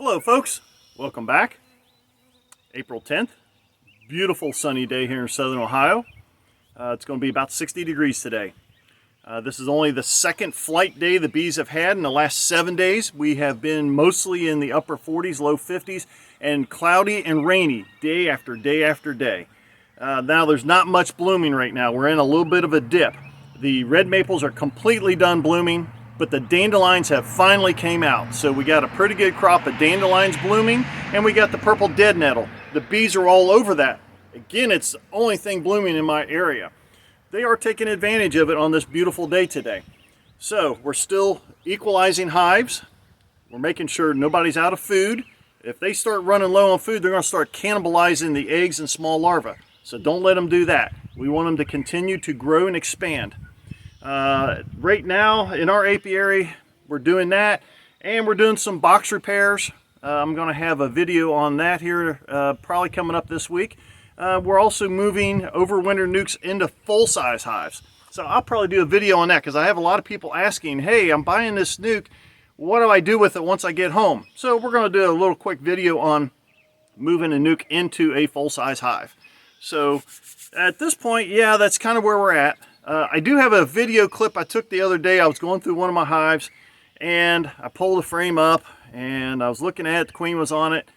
Hello folks, welcome back. April 10th, beautiful sunny day here in southern Ohio. It's going to be about 60 degrees today. This is only the second flight day the bees have had in the last 7 days. We have been mostly in the upper 40s, low 50s, and cloudy and rainy day after day after day. Now there's not much blooming right now. We're in a little bit of a dip. The red maples are completely done blooming, but the dandelions have finally came out. So we got a pretty good crop of dandelions blooming, and we got the purple dead nettle. The bees are all over that. Again, it's the only thing blooming in my area. They are taking advantage of it on this beautiful day today. So we're still equalizing hives. We're making sure nobody's out of food. If they start running low on food, they're going to start cannibalizing the eggs and small larvae. So don't let them do that. We want them to continue to grow and expand. Right now in our apiary, we're doing that, and we're doing some box repairs. I'm going to have a video on that here probably coming up this week. We're also moving overwinter nukes into full-size hives. So I'll probably do a video on that because I have a lot of people asking, hey, I'm buying this nuke. What do I do with it once I get home? So we're going to do a little quick video on moving a nuke into a full-size hive. So at this point, yeah, that's kind of where we're at. I do have a video clip I took the other day. I was going through one of my hives and I pulled the frame up and I was looking at it. The queen was on it.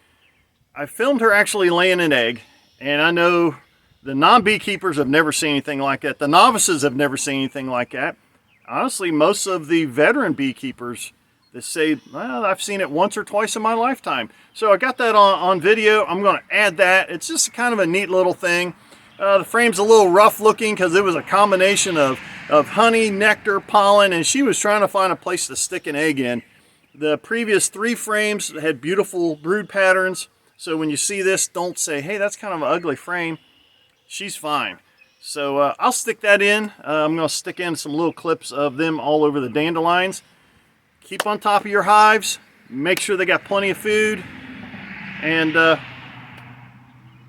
I filmed her actually laying an egg, and I know the non-beekeepers have never seen anything like that. The novices have never seen anything like that. Honestly, most of the veteran beekeepers, they say, well, I've seen it once or twice in my lifetime. So I got that on video. I'm going to add that. It's just kind of a neat little thing. The frame's a little rough looking because it was a combination of honey, nectar, pollen, and she was trying to find a place to stick an egg in. The previous 3 frames had beautiful brood patterns. So when you see this, don't say, hey, that's kind of an ugly frame. She's fine. So I'll stick that in. I'm going to stick in some little clips of them all over the dandelions. Keep on top of your hives. Make sure they got plenty of food. And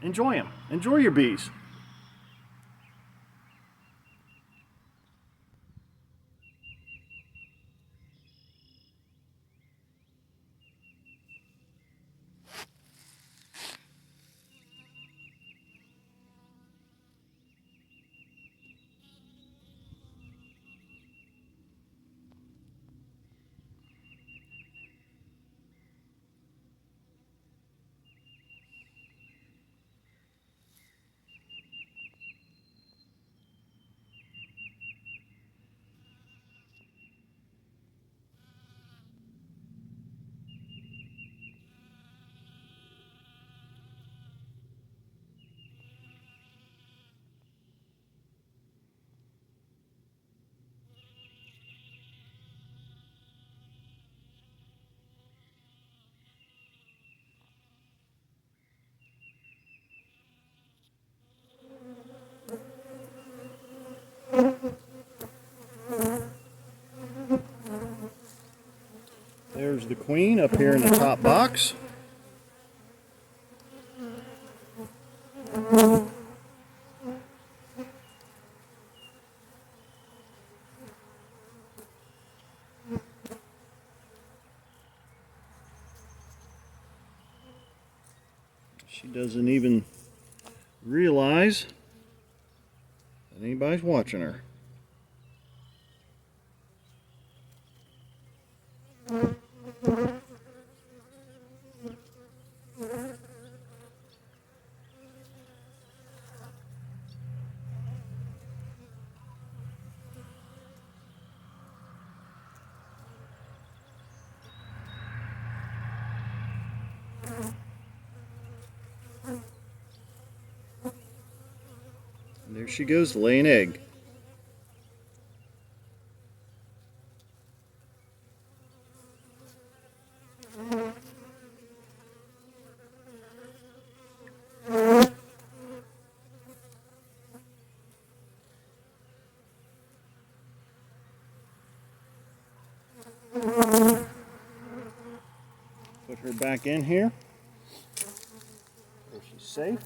enjoy them. Enjoy your bees. There's the queen up here in the top box. She doesn't even realize that anybody's watching her. And there she goes to lay an egg. Put her back in here where she's safe.